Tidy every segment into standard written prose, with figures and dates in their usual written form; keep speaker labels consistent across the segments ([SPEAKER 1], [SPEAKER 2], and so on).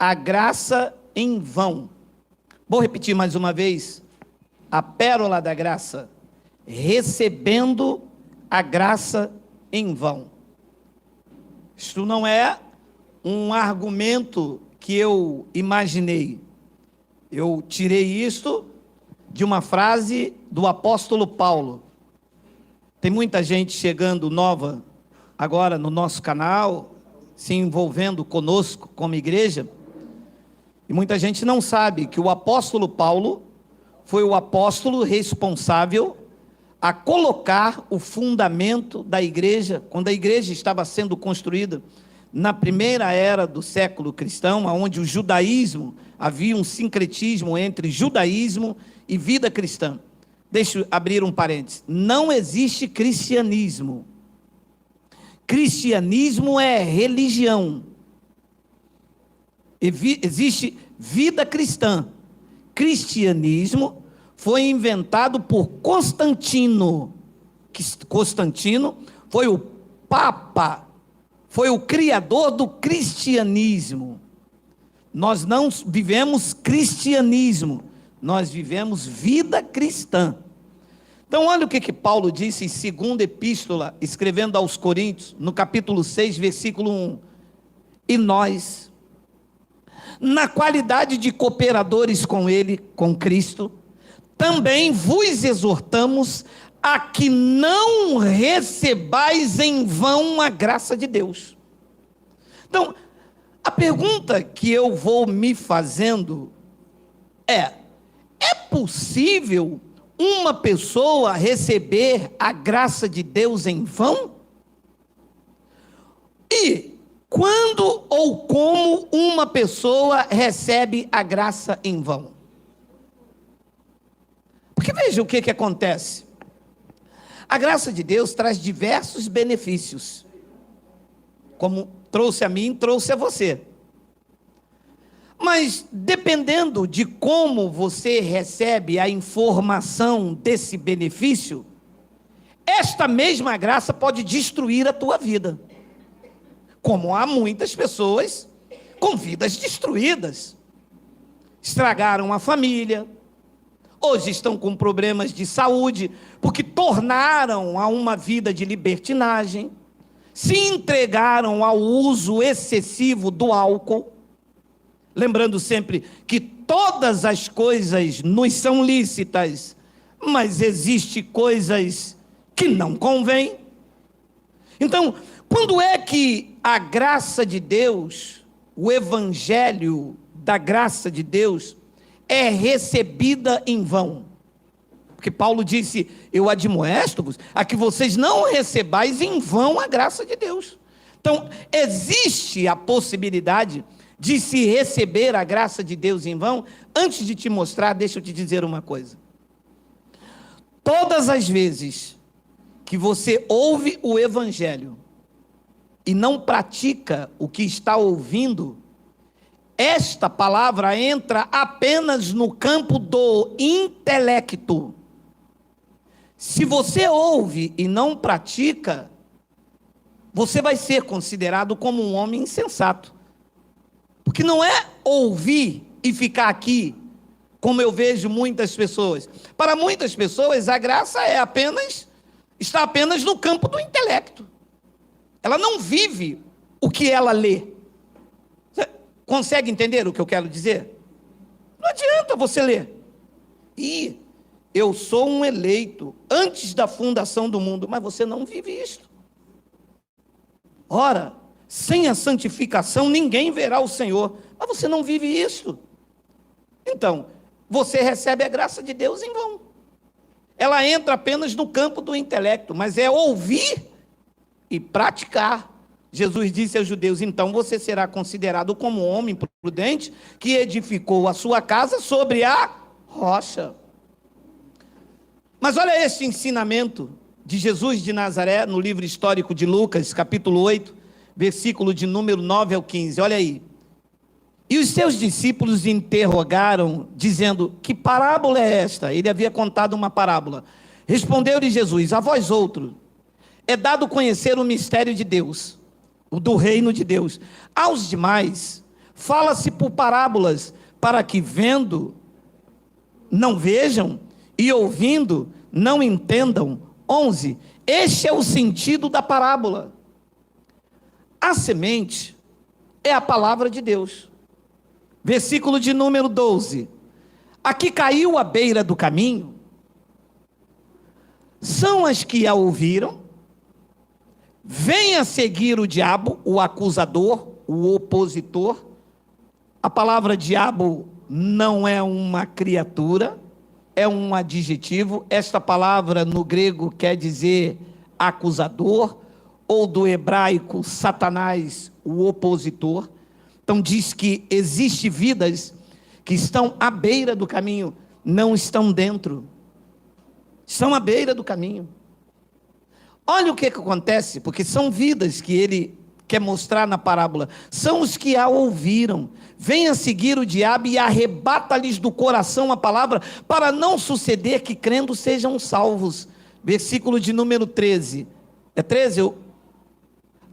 [SPEAKER 1] a graça em vão. Vou repetir mais uma vez. A pérola da graça. Recebendo a graça em vão. Isto não é um argumento que eu imaginei. Eu tirei isto de uma frase do apóstolo Paulo. Tem muita gente chegando nova agora no nosso canal, se envolvendo conosco como igreja, e muita gente não sabe que o apóstolo Paulo foi o apóstolo responsável a colocar o fundamento da igreja, quando a igreja estava sendo construída na primeira era do século cristão, onde o judaísmo, havia um sincretismo entre judaísmo e vida cristã. Deixa eu abrir um parênteses. Não existe cristianismo. Cristianismo é religião. Existe vida cristã. Cristianismo foi inventado por Constantino. Constantino foi o Papa, foi o criador do cristianismo. Nós não vivemos cristianismo, nós vivemos vida cristã. Então olha o que Paulo disse em 2ª epístola, escrevendo aos Coríntios, no capítulo 6, versículo 1. E nós, na qualidade de cooperadores com ele, com Cristo, também vos exortamos a que não recebais em vão a graça de Deus. Então, a pergunta que eu vou me fazendo é possível uma pessoa receber a graça de Deus em vão? E quando ou como uma pessoa recebe a graça em vão? Porque veja o que acontece. A graça de Deus traz diversos benefícios, como trouxe a mim, trouxe a você. Mas dependendo de como você recebe a informação desse benefício, esta mesma graça pode destruir a tua vida. Como há muitas pessoas com vidas destruídas. Estragaram a família, hoje estão com problemas de saúde, porque tornaram a uma vida de libertinagem, se entregaram ao uso excessivo do álcool. Lembrando sempre que todas as coisas nos são lícitas, mas existem coisas que não convêm. Então, quando é que a graça de Deus, o evangelho da graça de Deus, é recebida em vão? Porque Paulo disse, eu admoesto-vos a que vocês não recebais em vão a graça de Deus. Então, existe a possibilidade de se receber a graça de Deus em vão. Antes de te mostrar, deixa eu te dizer uma coisa. Todas as vezes que você ouve o evangelho e não pratica o que está ouvindo, esta palavra entra apenas no campo do intelecto. Se você ouve e não pratica, você vai ser considerado como um homem insensato. Porque não é ouvir e ficar aqui, como eu vejo muitas pessoas. Para muitas pessoas, a graça está apenas no campo do intelecto. Ela não vive o que ela lê. Você consegue entender o que eu quero dizer? Não adianta você ler. E eu sou um eleito antes da fundação do mundo, mas você não vive isto. Ora, sem a santificação, ninguém verá o Senhor. Mas você não vive isso. Então, você recebe a graça de Deus em vão. Ela entra apenas no campo do intelecto, mas é ouvir e praticar. Jesus disse aos judeus, então você será considerado como um homem prudente que edificou a sua casa sobre a rocha. Mas olha esse ensinamento de Jesus de Nazaré, no livro histórico de Lucas, capítulo 8, versículo de número 9 ao 15, olha aí. E os seus discípulos interrogaram, dizendo, que parábola é esta? Ele havia contado uma parábola. Respondeu-lhe Jesus, a vós outros, é dado conhecer o mistério de Deus, o do reino de Deus. Aos demais, Fala-se por parábolas, para que vendo, não vejam, e ouvindo, não entendam. 11. Este é o sentido da parábola. A semente é a palavra de Deus. Versículo de número 12. Aqui caiu à beira do caminho, são as que a ouviram, vem a seguir o diabo, o acusador, o opositor. A palavra diabo não é uma criatura, é um adjetivo. Esta palavra no grego quer dizer acusador, ou do hebraico Satanás, o opositor. Então diz que existem vidas que estão à beira do caminho, não estão dentro, estão à beira do caminho. Olha o que acontece, porque são vidas que ele quer mostrar na parábola. São os que a ouviram, vêm a seguir o diabo e arrebata-lhes do coração a palavra, para não suceder que crendo sejam salvos. Versículo de número 13. É 13?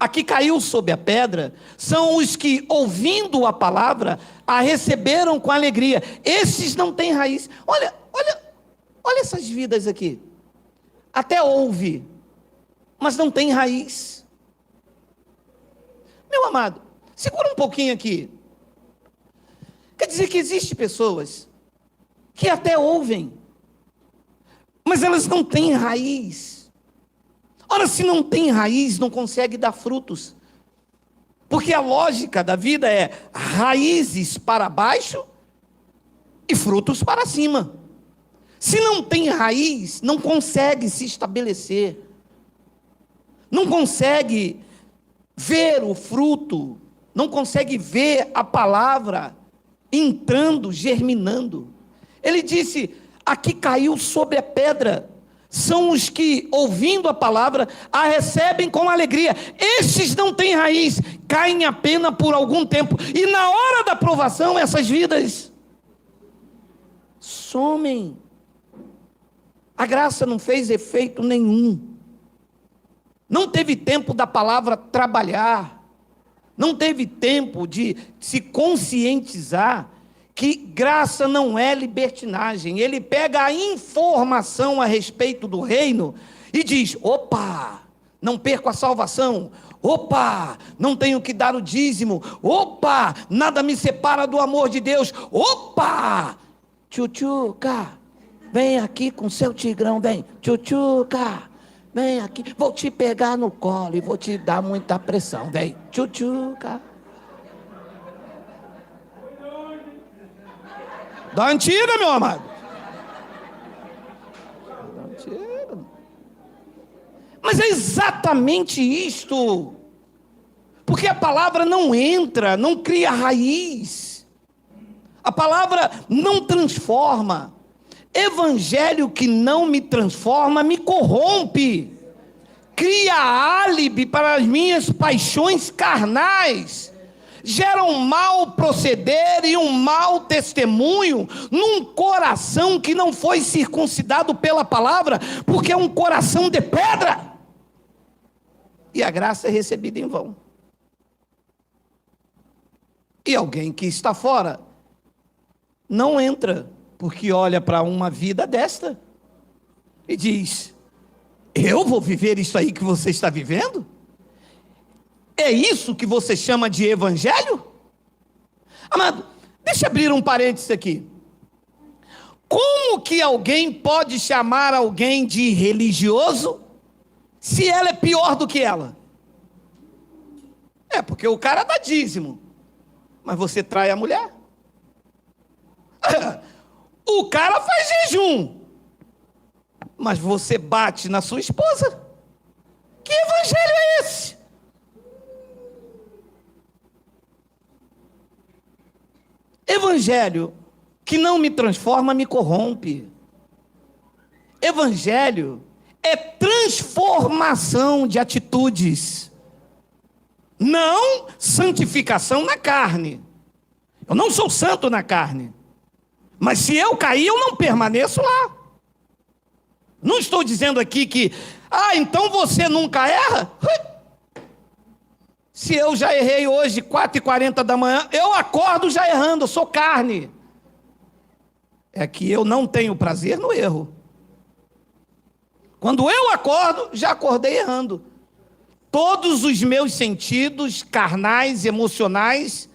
[SPEAKER 1] Aqui caiu sob a pedra, são os que, ouvindo a palavra, a receberam com alegria. Esses não têm raiz. Olha essas vidas aqui. Até ouve, mas não tem raiz. Meu amado, segura um pouquinho aqui. Quer dizer que existem pessoas que até ouvem, mas elas não têm raiz. Ora, se não tem raiz, não consegue dar frutos. Porque a lógica da vida é raízes para baixo e frutos para cima. Se não tem raiz, não consegue se estabelecer. Não consegue ver o fruto, não consegue ver a palavra entrando, germinando. Ele disse: aqui caiu sobre a pedra. São os que, ouvindo a palavra, a recebem com alegria. Estes não têm raiz, caem apenas por algum tempo. E na hora da provação, essas vidas somem. A graça não fez efeito nenhum. Não teve tempo da palavra trabalhar. Não teve tempo de se conscientizar que graça não é libertinagem. Ele pega a informação a respeito do reino e diz: opa, não perco a salvação. Opa, não tenho que dar o dízimo. Opa, nada me separa do amor de Deus. Opa, tchutchuca, vem aqui com seu tigrão, vem. Tchutchuca, vem aqui, vou te pegar no colo e vou te dar muita pressão, vem. Tchutchuca. Da antiga, meu amado. Da antiga. Mas é exatamente isto. Porque a palavra não entra, não cria raiz. A palavra não transforma. Evangelho que não me transforma, me corrompe. Cria álibi para as minhas paixões carnais. Gera um mau proceder e um mau testemunho num coração que não foi circuncidado pela palavra, porque é um coração de pedra. E a graça é recebida em vão. E alguém que está fora não entra, porque olha para uma vida desta e diz: eu vou viver isso aí que você está vivendo? É isso que você chama de evangelho? Amado, deixa eu abrir um parênteses aqui. Como que alguém pode chamar alguém de religioso se ela é pior do que ela? É porque o cara dá dízimo, mas você trai a mulher. O cara faz jejum, mas você bate na sua esposa. Que evangelho é esse? Evangelho que não me transforma, me corrompe. Evangelho é transformação de atitudes, não santificação na carne. Eu não sou santo na carne, mas se eu cair, eu não permaneço lá. Não estou dizendo aqui que, então você nunca erra. Se eu já errei hoje, 4h40 da manhã, eu acordo já errando, eu sou carne. É que eu não tenho prazer no erro. Quando eu acordo, já acordei errando. Todos os meus sentidos carnais, emocionais,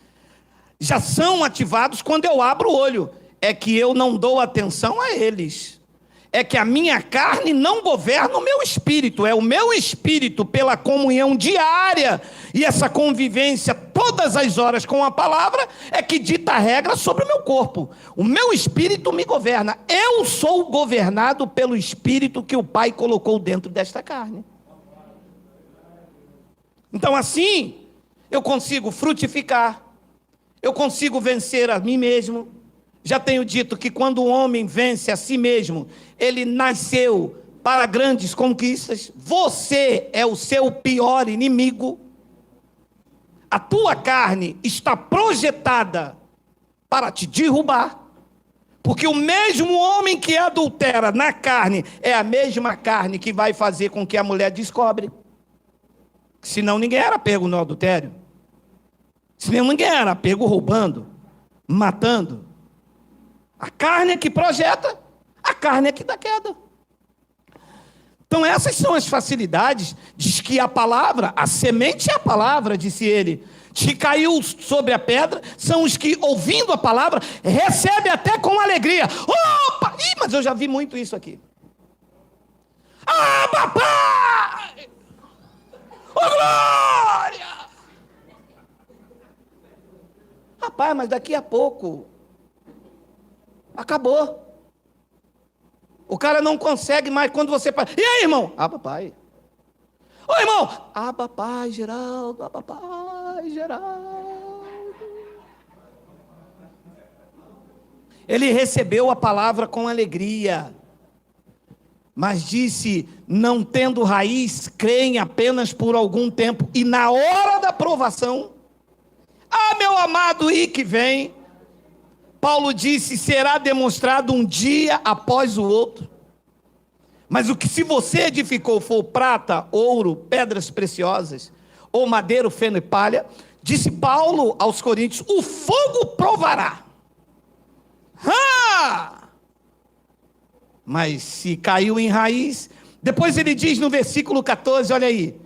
[SPEAKER 1] já são ativados quando eu abro o olho. É que eu não dou atenção a eles. É que a minha carne não governa o meu espírito. É o meu espírito, pela comunhão diária e essa convivência todas as horas com a palavra, é que dita a regra sobre o meu corpo. O meu espírito me governa. Eu sou governado pelo espírito que o Pai colocou dentro desta carne. Então assim, eu consigo frutificar. Eu consigo vencer a mim mesmo. Já tenho dito que quando o homem vence a si mesmo, ele nasceu para grandes conquistas. Você é o seu pior inimigo. A tua carne está projetada para te derrubar. Porque o mesmo homem que adultera na carne é a mesma carne que vai fazer com que a mulher descobre. Senão ninguém era pego no adultério. Senão ninguém era pego roubando, matando. A carne é que projeta, a carne é que dá queda. Então essas são as facilidades. Diz que a palavra, a semente é a palavra, disse ele, que caiu sobre a pedra, são os que, ouvindo a palavra, recebem até com alegria. Opa! Ih, mas eu já vi muito isso aqui. Ah, papai! Ô, glória! Rapaz, mas daqui a pouco acabou. O cara não consegue mais quando você fala. E aí, irmão? Ah, papai. Ô, irmão. Ah, papai, Geraldo. Ah, papai, Geraldo. Ele recebeu a palavra com alegria. Mas disse, não tendo raiz, creem apenas por algum tempo. E na hora da provação, ah, meu amado, e que vem, Paulo disse, será demonstrado um dia após o outro. Mas o que se você edificou for prata, ouro, pedras preciosas, ou madeira, feno e palha, disse Paulo aos Coríntios, o fogo provará. Mas se caiu em raiz, depois ele diz no versículo 14, olha aí,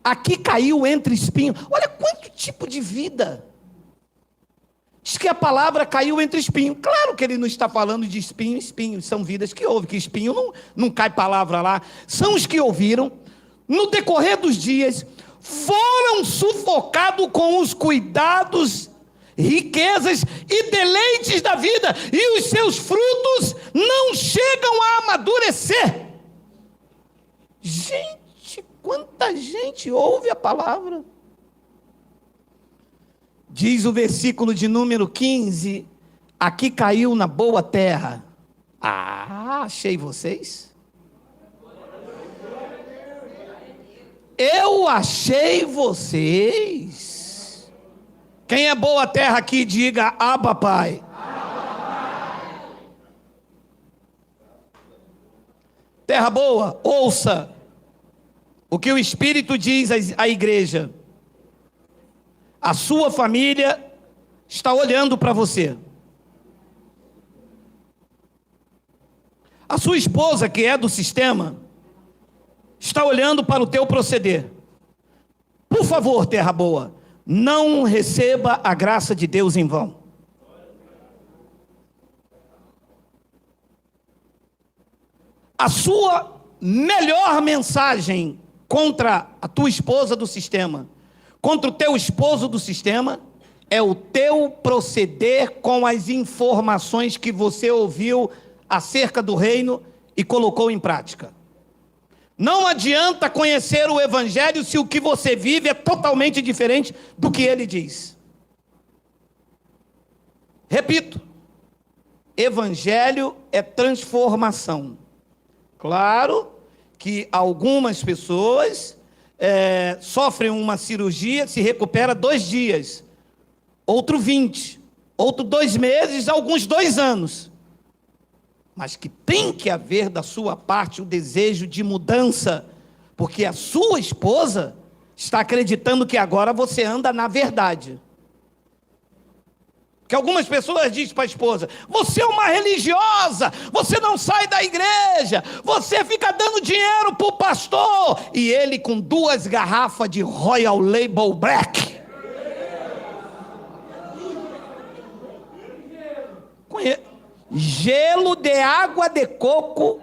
[SPEAKER 1] aqui caiu entre espinhos. Olha quanto tipo de vida. Diz que a palavra caiu entre espinhos. Claro que ele não está falando de espinho, espinho. São vidas que ouvem, que espinho não cai palavra lá. São os que ouviram, no decorrer dos dias, foram sufocados com os cuidados, riquezas e deleites da vida. E os seus frutos não chegam a amadurecer. Gente, quanta gente ouve a palavra. Diz o versículo de número 15, aqui caiu na boa terra. Ah, achei vocês. Eu achei vocês. Quem é boa terra aqui, diga, ah, papai. Terra boa, ouça o que o Espírito diz à igreja. A sua família está olhando para você. A sua esposa, que é do sistema, está olhando para o teu proceder. Por favor, terra boa, não receba a graça de Deus em vão. A sua melhor mensagem contra a tua esposa do sistema, contra o teu esposo do sistema, é o teu proceder com as informações que você ouviu acerca do reino e colocou em prática. Não adianta conhecer o evangelho se o que você vive é totalmente diferente do que ele diz. Repito, evangelho é transformação. Claro que algumas pessoas sofrem uma cirurgia, se recupera 2 dias, outro 20, outro 2 meses, alguns 2 anos. Mas que tem que haver da sua parte o desejo de mudança, porque a sua esposa está acreditando que agora você anda na verdade. Que algumas pessoas dizem para a esposa: você é uma religiosa, você não sai da igreja, você fica dando dinheiro para o pastor. E ele com 2 garrafas de Royal Label Black. Gelo de água de coco.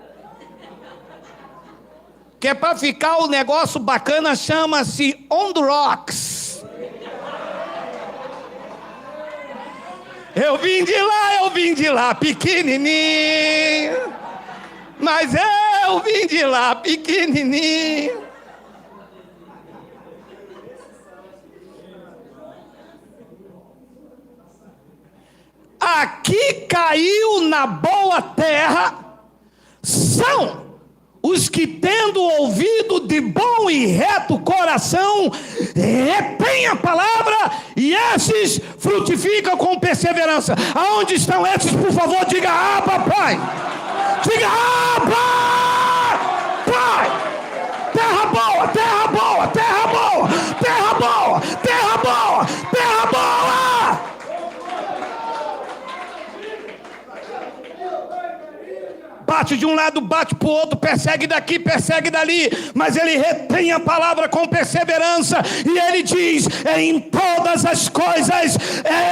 [SPEAKER 1] Que é para ficar o negócio bacana, chama-se On The Rocks. Eu vim de lá pequenininho, mas eu vim de lá pequenininho. Aqui caiu na boa terra são os que, tendo ouvido de bom e reto coração, retêm a palavra, e esses frutificam com perseverança. Aonde estão esses, por favor? Diga: Abba, Pai. Diga: Abba, Pai. Terra boa, terra boa, terra boa, terra boa, terra boa, terra boa. Bate de um lado, bate para o outro, persegue daqui, persegue dali, mas ele retém a palavra com perseverança, e ele diz: em todas as coisas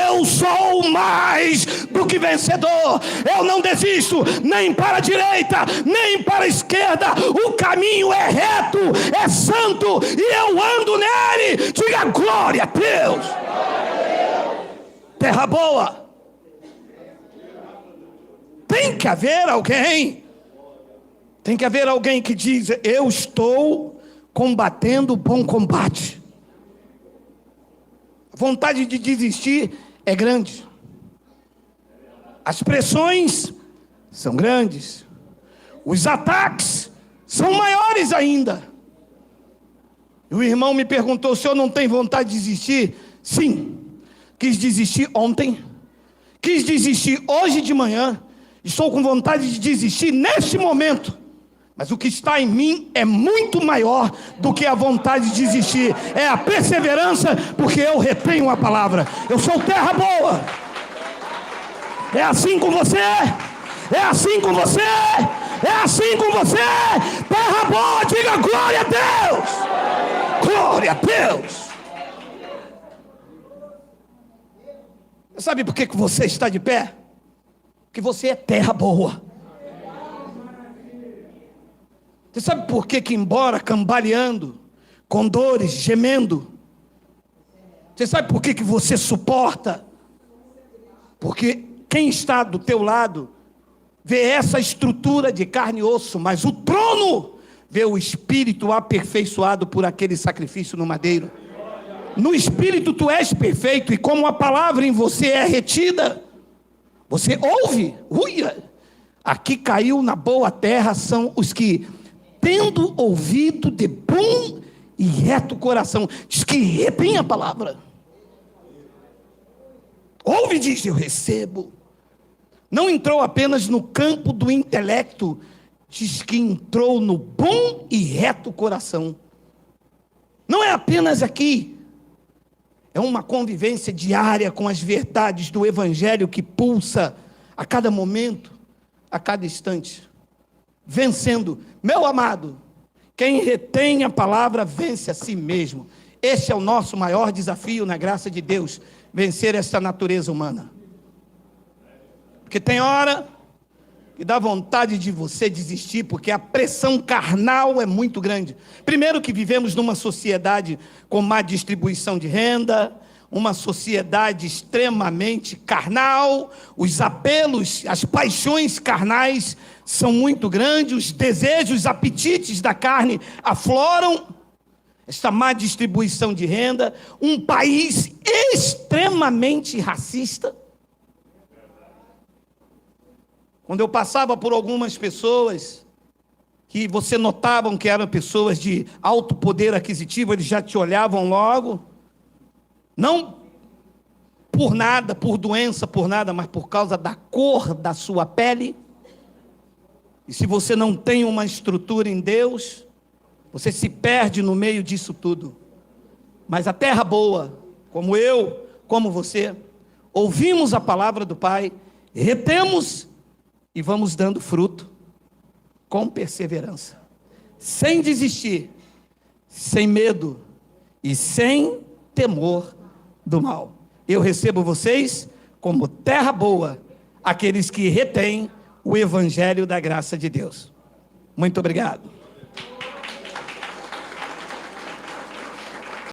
[SPEAKER 1] eu sou mais do que vencedor. Eu não desisto, nem para a direita, nem para a esquerda. O caminho é reto, é santo, e eu ando nele. Diga: glória a Deus. Terra boa. Tem que haver alguém. Tem que haver alguém que diz: eu estou combatendo o bom combate. A vontade de desistir é grande. As pressões são grandes. Os ataques são maiores ainda. E o irmão me perguntou: o senhor não tem vontade de desistir? Sim. Quis desistir ontem. Quis desistir hoje de manhã. Estou com vontade de desistir neste momento. Mas o que está em mim é muito maior do que a vontade de desistir. É a perseverança, porque eu retenho a palavra. Eu sou terra boa. É assim com você? É assim com você? É assim com você? Terra boa, diga glória a Deus. Glória a Deus. Sabe por que você está de pé? Que você é terra boa. Você sabe por que embora cambaleando, com dores, gemendo, você sabe por que você suporta? Porque quem está do teu lado vê essa estrutura de carne e osso, mas o trono vê o espírito aperfeiçoado por aquele sacrifício no madeiro. No espírito tu és perfeito, e como a palavra em você é retida, você ouve. Uia! Aqui caiu na boa terra são os que, tendo ouvido de bom e reto coração, diz que retém a palavra. Ouve e diz: eu recebo. Não entrou apenas no campo do intelecto, diz que entrou no bom e reto coração. Não é apenas aqui. É uma convivência diária com as verdades do Evangelho que pulsa a cada momento, a cada instante. Vencendo. Meu amado, quem retém a palavra vence a si mesmo. Esse é o nosso maior desafio na graça de Deus. Vencer essa natureza humana. Porque tem hora que dá vontade de você desistir, porque a pressão carnal é muito grande. Primeiro que vivemos numa sociedade com má distribuição de renda, uma sociedade extremamente carnal, os apelos, as paixões carnais são muito grandes, os desejos, os apetites da carne afloram, esta má distribuição de renda, um país extremamente racista. Quando eu passava por algumas pessoas que você notavam que eram pessoas de alto poder aquisitivo, eles já te olhavam logo, não por nada, por doença, por nada, mas por causa da cor da sua pele. E se você não tem uma estrutura em Deus, você se perde no meio disso tudo. Mas a terra boa, como eu, como você, ouvimos a palavra do Pai, retemos e vamos dando fruto com perseverança, sem desistir, sem medo e sem temor do mal. Eu recebo vocês como terra boa, aqueles que retêm o evangelho da graça de Deus. Muito obrigado.